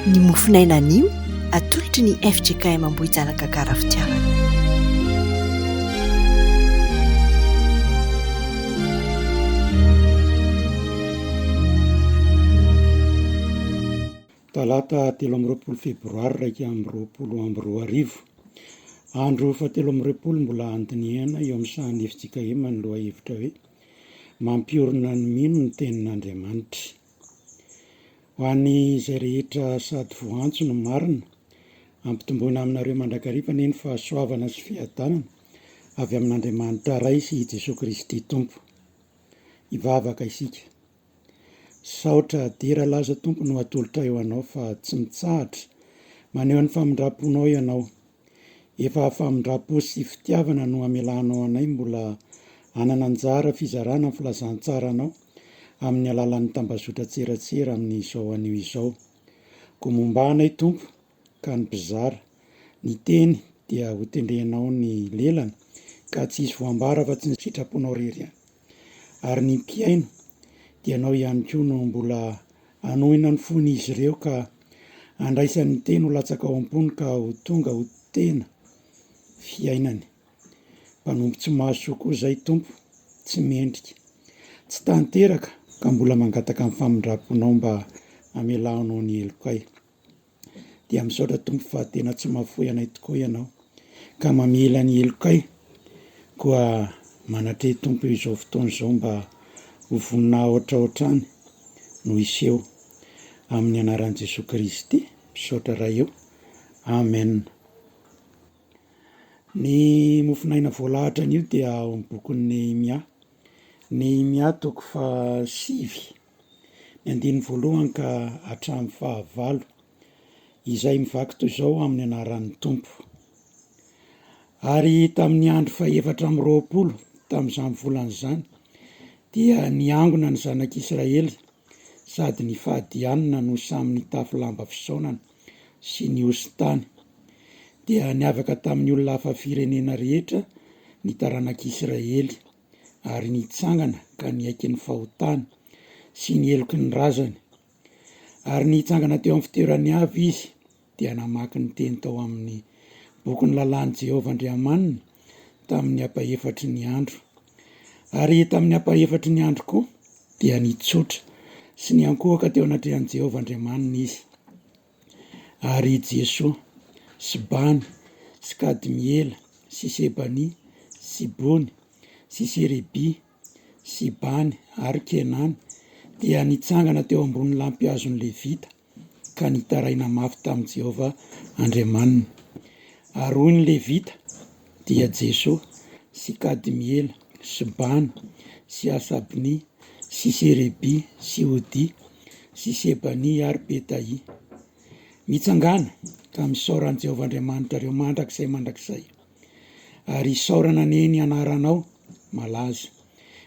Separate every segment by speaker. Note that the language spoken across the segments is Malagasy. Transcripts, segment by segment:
Speaker 1: ny mofinainan'io atolotry ny FJKM Ambohijanaka Karafitiavana.
Speaker 2: Talata 13 febroary 2020 andro 17 mbola andiniana eo amin'ny sahan'ny FJKM ny loha hevitra hoe mampiorina ny mino ny tenin'Andriamanitra. Ho an'ny izay rehetra sady voantso no marina ampitomboina aminareo mandrakariva ny fahasoavana sy fiadanana avy amin'Andriamanitra Ray sy Jesosy Kristy Tompo. Hivavaka isika. Saotra dera laza Tompo no atolotra eo anao fa tsy mitsahatra maneho ny famindraponao ianao. Efa famindrapo sy fitiavana no amelanao anay mbola anana anjara fizarana amin'ny filazantsara anao amin'ny alalan'ny tambazotra tseratsera amin'izao anio izao. Ko momba anay Tompo ka ny bizara, ny teny dia ho tendrenao ny lelana ka tsy hisy voambara fa tsy ny sitraponao rery. Ary ny mpiaino dia anao ihany koa no mbola anohina ny fon'izy ireo ka andraisan'ny teny ho latsaka ao am-pony ka ho tonga ho tena fiainany. Mpanompo tsy mahasoa koa izay Tompo, tsy mendrika, tsy tanteraka ka mbola mangataka amin'ny famindraponao mba amelanao ny elokay. Dia misaotra Tompo fa tena tsy mahafoy anay tokoa ianao ka mamela ny elokay koa manatre Tompo izao fotoana izao mba ho vonina ohatraohatrany no iseho amin'ny anaran'i Jesosy Kristy misaotra raha eo. Amen. Ny mofinaina voalahatra an'io dia ao amin'ny bokin'ny Nehemia toko 7 ny andininy voalohany ka hatramin'ny 9 izay mivaky toy izao amin'ny anaran'ny Tompo. Ary tamin'ny andro 420 tamin'izany volana izany dia niangona ny zanak'Israely sady ny fahadianana no samy nitafy lamba fisaonana sy ny ositany. Dia niavaka tamin'ny olona hafa firenena rehetra ny taranak'Israely ary nitsangana ka niaiky ny fahotany sy ny eloky ny razany. Ary nitsangana teo amin'ny fitoerany avy izy dia namaky ny teny tao amin'ny bokin'ny lalàn'i Jehovah Andriamanina tamin'ny apa-efatry ny andro. Ary tamin'ny apa-efatry ny andro koa dia nitsotra sy niankohaka teo anatrehan'i Jehovah Andriamanina izy. Ary Jesosy sy Bany sy Kadmiela sy Sebany sy Bony sy Serebi sy Bany ary Kenany dia nitsangana teo ambony lampiazon'ny Levita ka nitaraina mafy tamin'i Jehovah Andriamanina. Ary hoy ny Levita dia Jesosy sy Kadmiela sy Bany sy Asabny sy Serebi sy Ody sy Sebany ary Betai mitsangana ka misaorany Jehovah Andriamanitra ireo mandrakizay. Ary isaorana ny anaranao malaza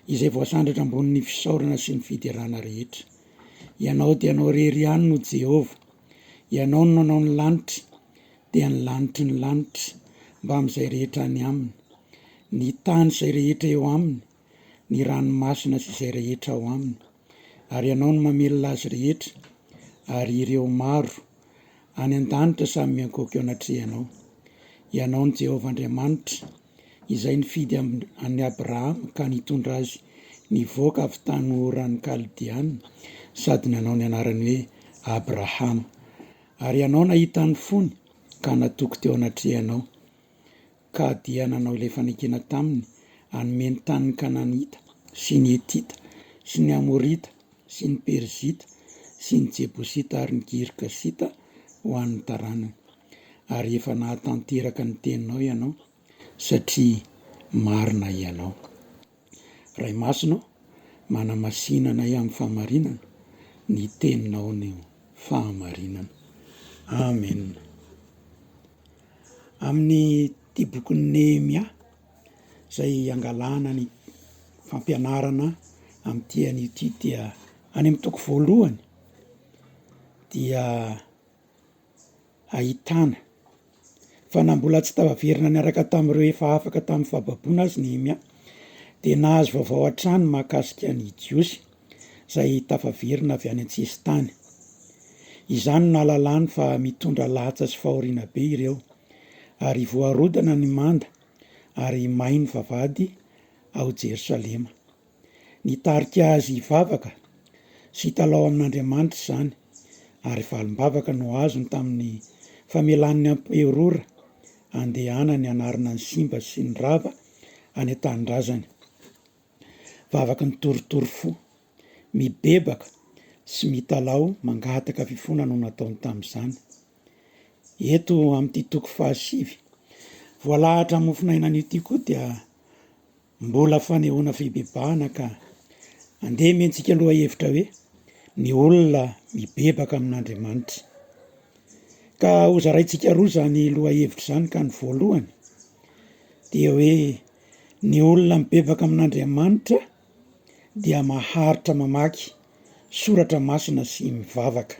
Speaker 2: izay voasandratra ambonin'ny fisaorana sy ny fiderana rehetra. Ianao dia anao rery ihany no Jehovah. Ianao no nanao ny lanitra dia ny lanitry ny lanitra mba amin'izay rehetra any aminy, ny tany izay rehetra eo aminy, ny ranomasina sy izay rehetra ao aminy. Ary ianao no mamelona azy rehetra ary ireo maro any an-danitra samy miankohaka eo anatrehanao. Ianao ny Jehovah Andriamanitra izay nifidy an'i Abrahama ka nitondra azy nivoaka avy tany oran'ny Kaldiana sady nanao ny anarany hoe Abrahama. Ary ianao nahita ny fony ka natoky teo anatrehanao ka dia nanao ilay fanekena taminy hanome ny tanin'ny Kananita sy ny Etita sy ny Amorita sy ny Perzita sy ny Jebosita ary ny Girikasita ho an'ny taranany. Ary efa nahatanteraka ny teninao ianao satria marina ianao. Ray masina manamasinana amin'ny fahamarinana ny teninao ny fahamarinana. Amen. Amin'ny ty bokin'ny Nehemia izay angalana ny fampianarana amin'ity an'ity dia any amin'ny toko 1 dia ahitana fa na mbola tsy tavaverina niaraka tamin'ireo efa afaka tamin'ny fahababoana azy Nehemia dia nahazo vaovao hatrany mahakasika ny Jiosy izay tafaverina avy any an-tsesitany. Izany nahalalany fa mitondra latsa sy fahoriana be ireo, ary voarodana ny manda, ary may ny vavady ao Jerosalema. Nitarika azy hivavaka sy hitalao amin'Andriamanitra izany, ary valim-bavaka no azony tamin'ny famelan'ny amperora andehanany anarina ny simba sy ny rava any an-tanindrazany. Vavaka ny toritory fo, mibebaka sy mitalao mangataka fifona no nataony tamin'izany. Eto amin'ity toko 5 voalahatra mofinainan'io ty koa dia mbola fanehoana fibebahana ka andeha mentsika aloha hevitra hoe ny olona mibebaka amin'Andriamanitra. Ka hozaraintsika roa zany loha hevitra zany, ka ny voalohany dia hoe ny olona mibebaka amin'Andriamanitra dia maharitra mamaky soratra masina sy mivavaka.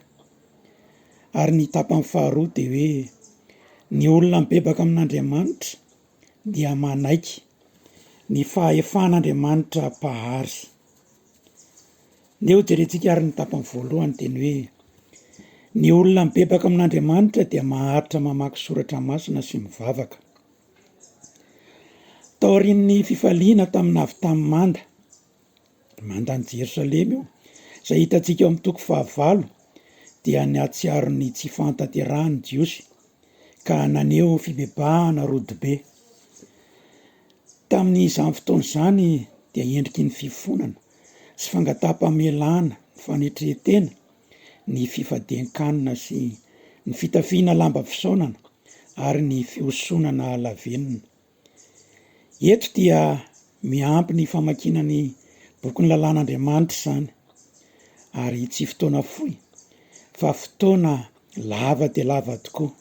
Speaker 2: Ary ny tapany faharoa dia hoe ny olona mibebaka amin'Andriamanitra dia manaiky ny fahefan'Andriamanitra pahary. Neo jerentsika ary ny tapany voalohany teny hoe ny olona mibebaka amin'Andriamanitra dia maharitra mamaky soratra masina sy mivavaka. Taorian'ny fifaliana tamin'ny avy tamin'ny mandany Jerosalema io, izay hitantsika eo amin'ny toko 5 dia niatsiaro ny tsy fantanterahany Jiosy ka naneo fibebahana rodibe. Tamin'izany fotoana izany dia endriky ny fifonana sy fangatapa-melana, ny fanetretena, ny fifadien-kanina sy ny fitafiana lamba fisaonana ary ny fiosonana lavenina. Eto dia miampy ny famakiana ny bokin'ny lalàn'Andriamanitra izany, ary tsy fotoana fohy fa fotoana lava dia lava tokoa.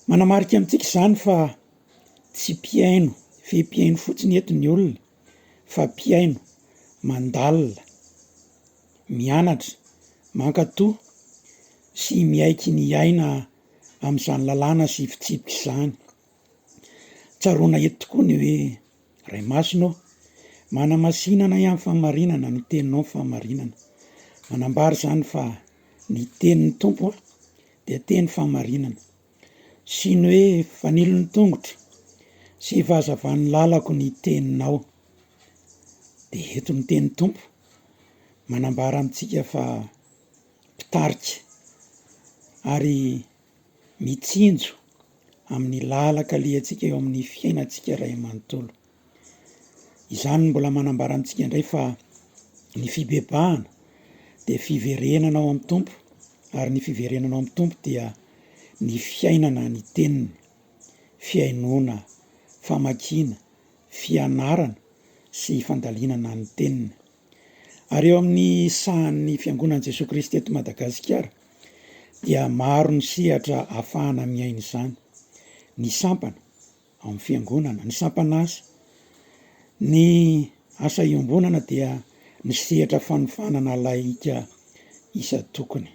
Speaker 2: Manamarika amintsika izany fa tsy mpiaino, fe-mpiaino fotsiny eto ny olona, fa mpiaino, mandalina, mianatra, mankatoa sy miaiky ny aina amin'izany lalàna sy fitsipika izany. Tsaroana eto tokoa ny hoe Ray Masina, manamasinana ihany famarinana ny teninao ny famarinana. Manambara izany fa ny tenin'ny Tompo dia teny famarinana, sy ny hoe fanilon'ny tongotra sy fahazavan'ny lalako ny teninao. Dia eto ny tenin'ny Tompo manambara amintsika fa mpitarika ary mitsinjo amin'ny lalaka alehantsika eo amin'ny fiainantsika iray manontolo. Izany mbola manambara amintsika indray fa ny fibebahana dia fiverenana ao amin'ny Tompo, ary ny fiverenana ao amin'ny Tompo dia ny fiainana ny teniny, fiainoana, famakiana, fianarana sy fandalinana ny teniny. Ary eo amin'ny sahan'ny fiangonan'i Jesosy Kristy eto Madagasikara dia maro ny sehatra ahafahana miaina izany. Ny sampana ao amin'ny fiangonana, ny sampana asa, ny asa iombonana dia ny sehatra fanofanana laika isa-tokony.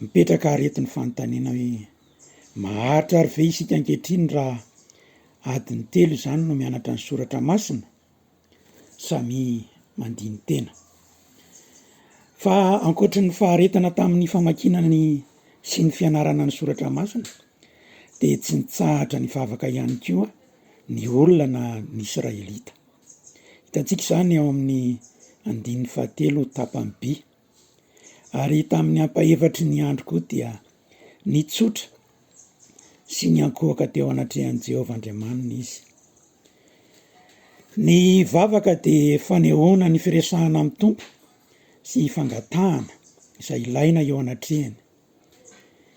Speaker 2: Mipetraka aretin'ny fanontaniana hoe maharitra ary ve isika ankehitriny raha adiny 3 izany no mianatra ny soratra masina samy mandiny tena. Fa ankoatra ny faharetana tamin'ny famakinany sy ny fianarana ny soratra masina dia tsy nitsahatra ny vavaka ihany koa ny olona na ny Israelita. Hitantsika izany ao amin'ny 7 tapany B. Ary tamin'ny ampahefatry ny andro koa dia nitsotra sy niankohaka teo anatrehan'i Jehovah Andriamanina izy. Ny vavaka dia fanehoana ny firesahana amin'ny Tompo sy fangatahana izay ilaina eo anatrehany.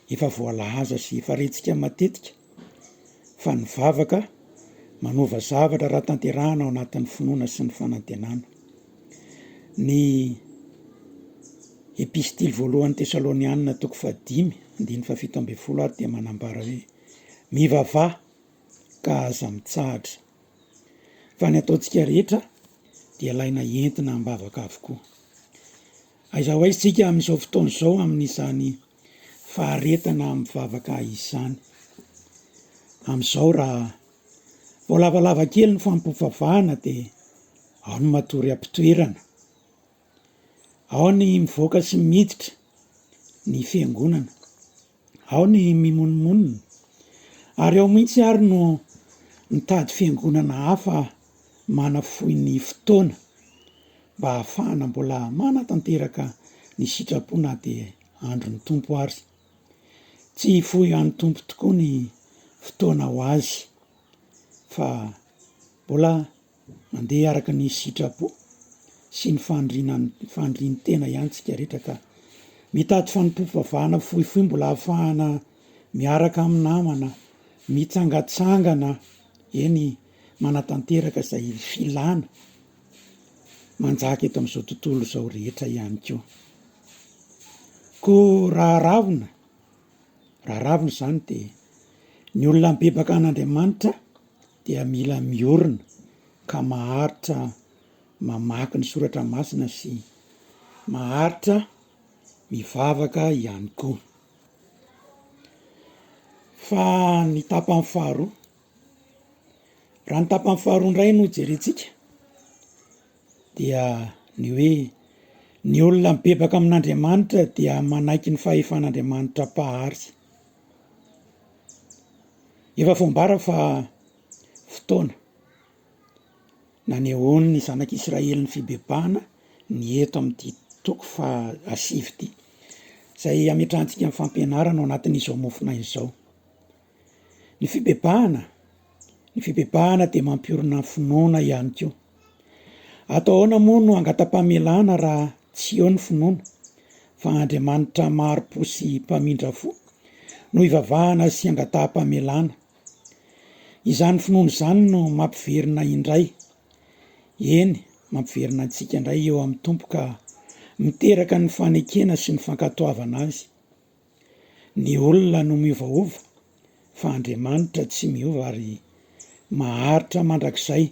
Speaker 2: Efa voalaza sy farentsika matetika fa ny vavaka manova zavatra raha tanterahana ao anatin'ny finoana sy ny fanantenana. Ny epistily voalohan'ny Tesalonianina toko 5:17 dia manambara hoe mivavah ka aza mitsahatra. Fa ny ataontsika rehetra dia ilaina entina ambavaka avokoa. Aiza ho aiza tsika amin'izao fotoana izao amin'izany faharetana mivavaka izany. Amin'izao raha vao lavalava kely ny fampivavahana dia ao no matory ampitoerana. ao ny mivoaka sy miditra ny fiangonana, ao ny mimonmonina, ary ao mihitsy ary no mitady fiangonana hafa manafoy ny fotoana mba hahafahana mbola manatanteraka ny sitrapona dia andro ny tompo ary. Tsy fohy an'ny tompo tokoa ny fotoana ho azy, fa mbola mandeha araka ny sitrapo sy ny fandriany tena ihany tsika rehetra, ka mitady fanompom-pavahana fohifohy mbola hahafahana miaraka amin'ny namana, mitsangatsangana, eny manatanteraka izay filana manjaka eto amin'izao tontolo izao rehetra ihany koa. Koa raharavina izany dia ny olona mibebaka an'Andriamanitra dia mila miorina ka maharitra mamaky ny soratra masina sy maharitra mivavaka ihany koa. Fa ny tapany faharoa, raha ny tapany faharoa indray no jerentsika dia ny hoe ny olona mibebaka amin'Andriamanitra dia manaiky ny fahefan'Andriamanitra pahary. Efa foambara fa fotoana nanehoany ny zanak'Israely ny fibebahana ny eto amin'ity toko fahasivy ity, izay ametrahantsika amin'ny fampianarana ao anatin'izao mofinainy izao. Ny fibebahana dia mampiorina finoana ihany koa. Atao ahoana moa no angatam-pamelana raha tsy eo ny finoana, fa Andriamanitra mahari-po sy mpamindra fo no ivavahana sy angataham-pamelana. Izany finoana izany no mampiverina indray, eny mampiverina antsika indray eo amin'ny tompo ka miteraka ny fanekena sy ny fankatoavana azy. Ny olona no miovaova, fa Andriamanitra tsy miova ary maharitra mandrakizay,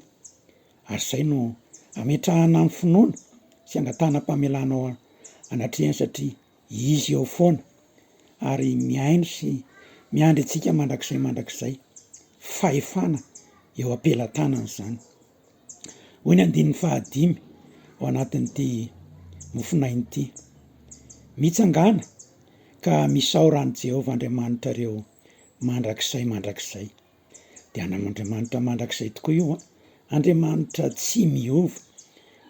Speaker 2: ary izay no ametrahana ny finoana sy angatahana-pamelana ao anatrehany, satria izy eo foana ary miaino sy miandry antsika mandrakizay fahefana eo am-pelantanana izany. Hoy ny andinin'ny 15 ao anatin'ity mofinainy ity: mitsangana ka misaorany Jehovah Andriamanitra ireo mandrakizay. Dia Andriamanitra mandrakizay tokoa io, Andriamanitra tsy miova,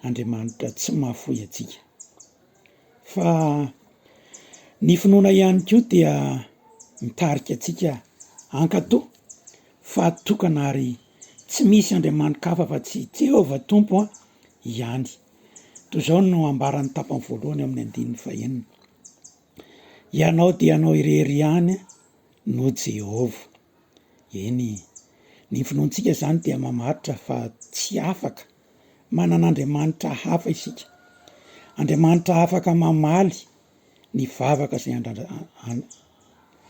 Speaker 2: Andriamanitra tsy mahafoy atsika. Fa ny finoana ihany koa dia mitarika atsika hankatoa fahatokana, ary tsy misy Andriamanitra hafa fa tsy Jehovah Tompo ihany. Toy izao no ambaran'ny tapany voalohany amin'ny andinin'ny 9: ianao dia anao irery ihany no Jehovah. Eny, ny finoantsika izany dia mamaritra fa tsy afaka manana Andriamanitra hafa isika, Andriamanitra afaka mamaly ny vavaka izay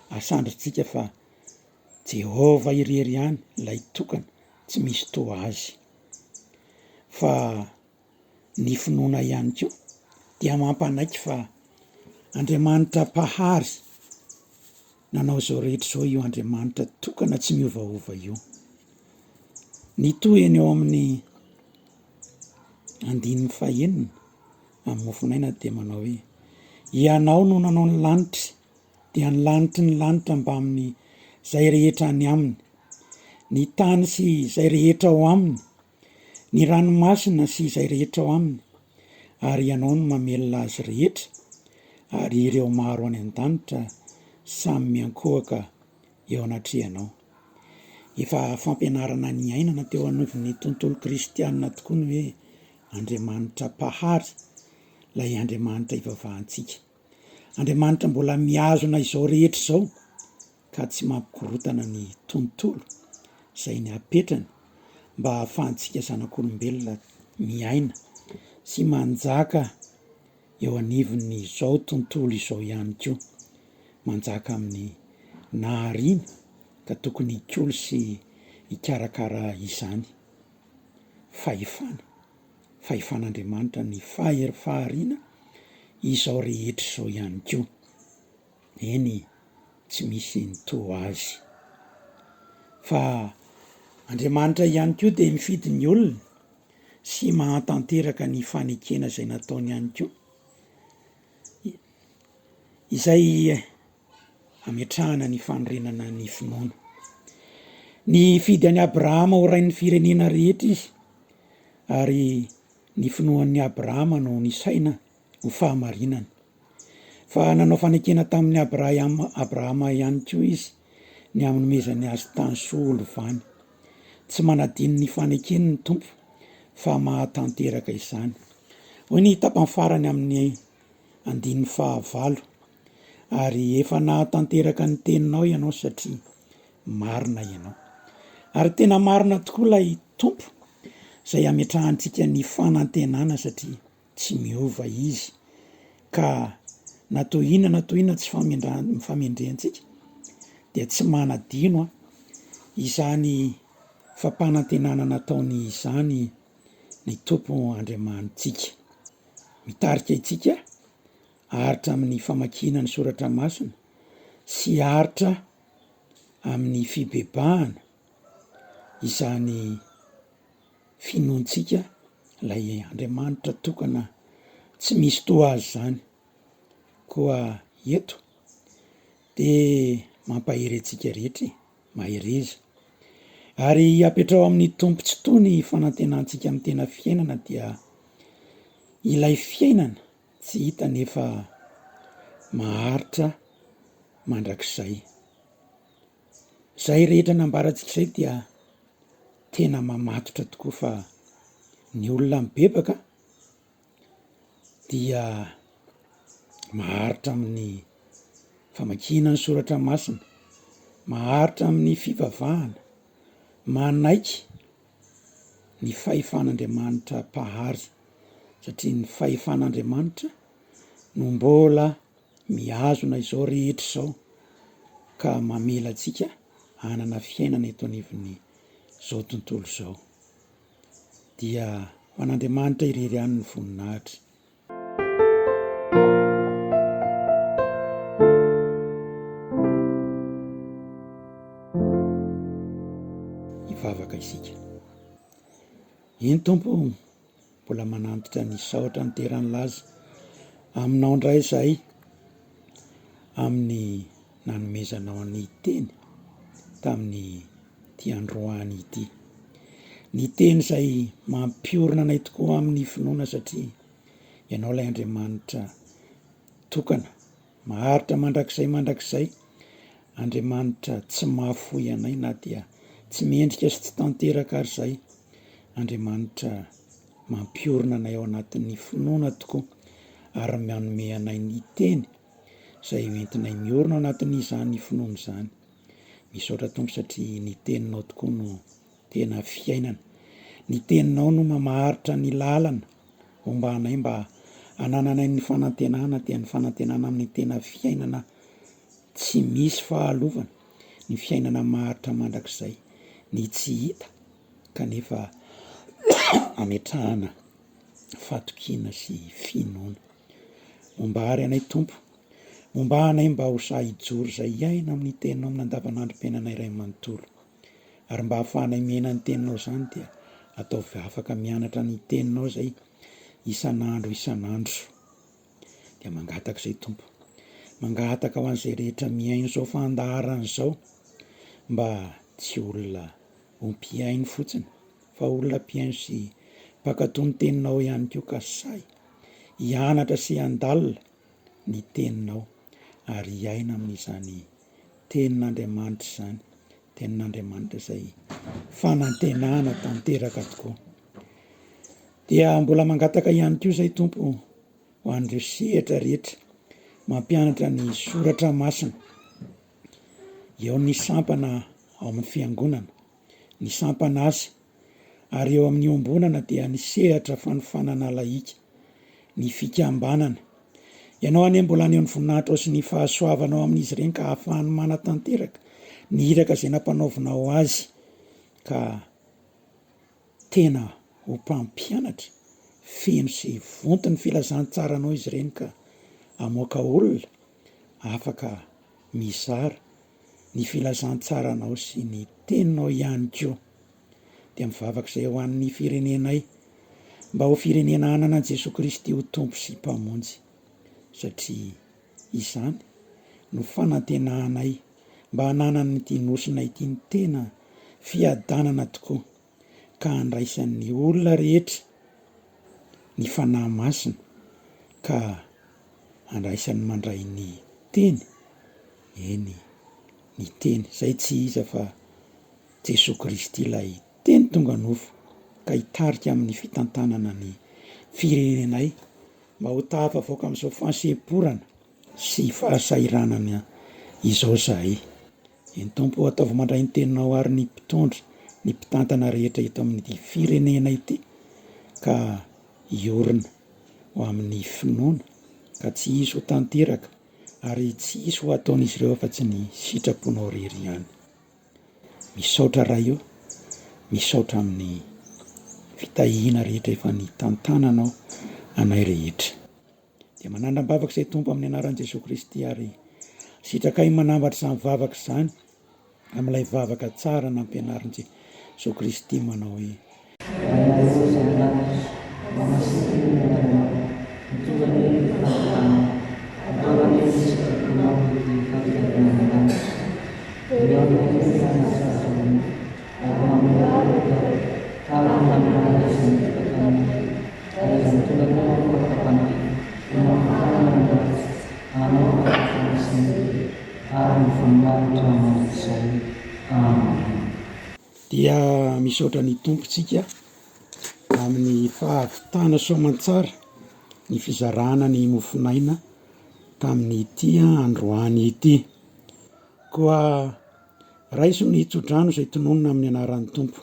Speaker 2: asandritsika, fa Jehovah irery ihany ilay tokana, tsy misy toa azy. Fa ny finoana ihany koa dia mampanaiky fa Andriamanitra pahary nanao izao rehetra izao io Andriamanitra tokana tsy miovaova io. Ny toy eny eo amin'ny andinin'ny 9 amin'ny mofinaina dia manao hoe: ianao no nanao ny lanitra, dia ny lanitra mba amin'ny izay rehetra any aminy, ny tany sy izay rehetra ao aminy, ny ranomasina sy izay rehetra ao aminy, ary ianao no mamelona azy rehetra, ary ireo maro any an-danitra samy miankohaka eo anatrehanao. Efa fampianarana ny ainana teo anivon'ny tontolo kristianina tokoa ny hoe Andriamanitra pahary, ilay Andriamanitra ivavahantsika, Andriamanitra mbola mihazona izao rehetra izao, ka tsy mampikorotana ny tontolo izay ny apetrany mba hahafahantsika zanak'olombelona miaina sy manjaka eo anivon'ny izao tontolo izao ihany koa, manjaka amin'ny nahariana ka tokony hikolo sy hikarakara izany. Fahefan'Andriamanitra ny fahariana izao rehetra izao ihany koa. Eny, tsy misy nitoa azy. Fa Andriamanitra ihany koa dia mifidy ny olona sy mahatanteraka ny fanekena izay nataony ihany koa, izay ametrahana ny fanorenana ny finoana. Ny fidy any Abrahama ho rain'ny firenena rehetra izy, ary ny finoan'ny Abrahama no nisaina ho fahamarinana. Fa nanao fanekena tamin'ny Abrahama ihany koa izy ny aminomezany azy tany soolo vany. Tsy manadino ny fanekeny ny tompo fa mahatanteraka izany. Hoy ny tapany farany amin'ny 19 ary efa nahatanteraka ny teninao ianao satria marina ianao. Ary tena marina tokoa ilay tompo izay ametrahantsika ny fanantenana satria tsy miova izy, ka na toy inona tsy famendrentsika dia tsy manadino izany fampanantenana nataony izany ny tompo Andriamanitsika. Mitarika itsika aritra amin'ny famakina ny soratra masina sy aritra amin'ny fibebahana izany finoantsika ilay Andriamanitra tokana tsy misy toa azy zany. Koa eto dia mampahery antsika rehetra, mahereza. Ary apetrao amin'ny tompo tsy toa ny fanantenantsika amin'ny tena fiainana dia ilay fiainana tsy hita nefa maharitra mandrakizay. Zay rehetra nambarantsika izay dia tena mamatotra tokoa fa ny olona mibebaka dia maharitra amin'ny famakina ny soratra masina, maharitra amin'ny fivavahana, manaiky ny fahefan'Andriamanitra pahary, satria ny fahefan'Andriamanitra no mbola mihazona izao rehetra izao ka mamela antsika hanana fiainana eto anivony izao tontolo izao. Dia ho an'Andriamanitra irery ihany ny voninahitra. Ivavaka isika. Iny tompo mbola manantitra ny saotra niterany laza aminao indray izay amin'ny nanomezanao ny teny tamin'ny ty androany ity. Ny teny izay mampiorina anay tokoa amin'ny finoana satria ianao ilay Andriamanitra tokana, maharitra mandrakizay, Andriamanitra tsy mahafoy anay na dia tsy mendrika sy tsy tanteraka ary izay. Andriamanitra mampiorina anay ao anatin'ny finoana tokoa ary manome anay ny teny izay entinay miorina ao anatin'izany finoana izany. Misaotra tompo satria ny teninao tokoa no tena fiainana. Ny teninao no mamaharitra ny lalana momba anay mba hanananay ny fanantenana dia ny fanantenana amin'ny tena fiainana tsy misy fahalovana, ny fiainana maharitra mandrakizay, ny tsy hita kanefa ametrahana fatokiana sy finoana. Mombary anay tompo, momba anay mba ho sahijoro izay iaina amin'ny teninao amin'ny andavanandrom-piainanay iray manontolo, ary mba hahafahanay miaina ny teninao izany dia ataovy afaka mianatra ny teninao izay isan'andro. Dia mangataka izay tompo, mangataka ho an'izay rehetra miaino izao fandaharana izao mba tsy olona ompiaino fotsiny fa olona mpiaino sy mpakatony teninao ihany koa, ka say hianatra sy handalina ny teninao ary hiaina amin'izany tenin'Andriamanitra izany, tenin'Andriamanitra izay fanantenana tanteraka tokoa. Dia mbola mangataka ihany koa izay tompo ho an'ireo sehatra rehetra mampianatra ny soratra masina, eo ny sampana ao amin'ny fiangonana, ny sampana asa, ary eo amin'ny ombonana dia ny sehatra fanofanana laika, ny fikambanana. Ianao anie mbola any amin'ny voninahitra ao sy ny fahasoavanao amin'izy ireny ka ahafahany manatanteraka ny hiraka izay nampanaovinao azy, ka tena ho mpampianatra feno sy vonto ny filazantsaranao izy ireny, ka amoaka olona afaka mizara ny filazantsaranao sy ny teninao ihany koa. Dia mivavaka izay ho an'ny firenenay, mba ho firenena anana an'i Jesosy Kristy ho tompo sy mpamonjy, satria izany no fanantenahanay mba hananany ity nosina ity ny tena fiadanana tokoa, ka handraisan'ny olona rehetra ny fanahy masina, ka handraisan'ny mandray ny teny, eny ny teny zay tsy iza fa Jesosy Kristy ilay teny tonga nofo, ka hitarika amin'ny fitantanana ny firenenay mba ho tafavoaka amin'izao fahasemporana sy fahasairanana izao zahay. Eny Tompo, ataovy mandray ny teninao ary ny mpitondra, ny mpitantana rehetra eto amin'ny firenena ity, ka hiorina ho amin'ny finoana, ka tsy hisy ho tanteraka ary tsy hisy ho ataon'izy ireo afa-tsy ny sitraponao rery ihany. Misaotra raha io, misaotra amin'ny fitahihana rehetra efa ny tantananao anay rehetra. Dia manandram-bavaka izay Tompo amin'ny anaran'i Jesosy Kristy, ary sitrakay manambatra izany vavaka izany amin'ilay vavaka tsara nampianarin' Jesosy Kristy manao hoe dia misaotra ny tompontsika amin'ny fahavitana soamantsara ny fizarana ny mofinaina tamin'ny ity androany ity, koa raiso ny tsodrano izay tononona amin'ny anaran'ny Tompo.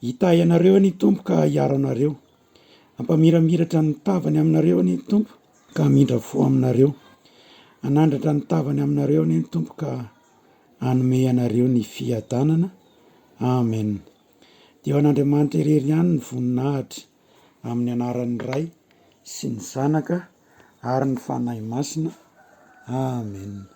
Speaker 2: Hitahy anareo ny Tompo ka hiaro anareo, ampamiramiratra ny tavany aminareo ny Tompo ka mindra fo aminareo, anandratra ny tavany aminareo ny Tompo ka hanome anareo ny fiadanana. Amen. Dia an'Andriamanitra irery ihany ny voninahitra, amin'ny anaran'ny Ray sy ny Zanaka ary ny Fanahy Masina. Amen.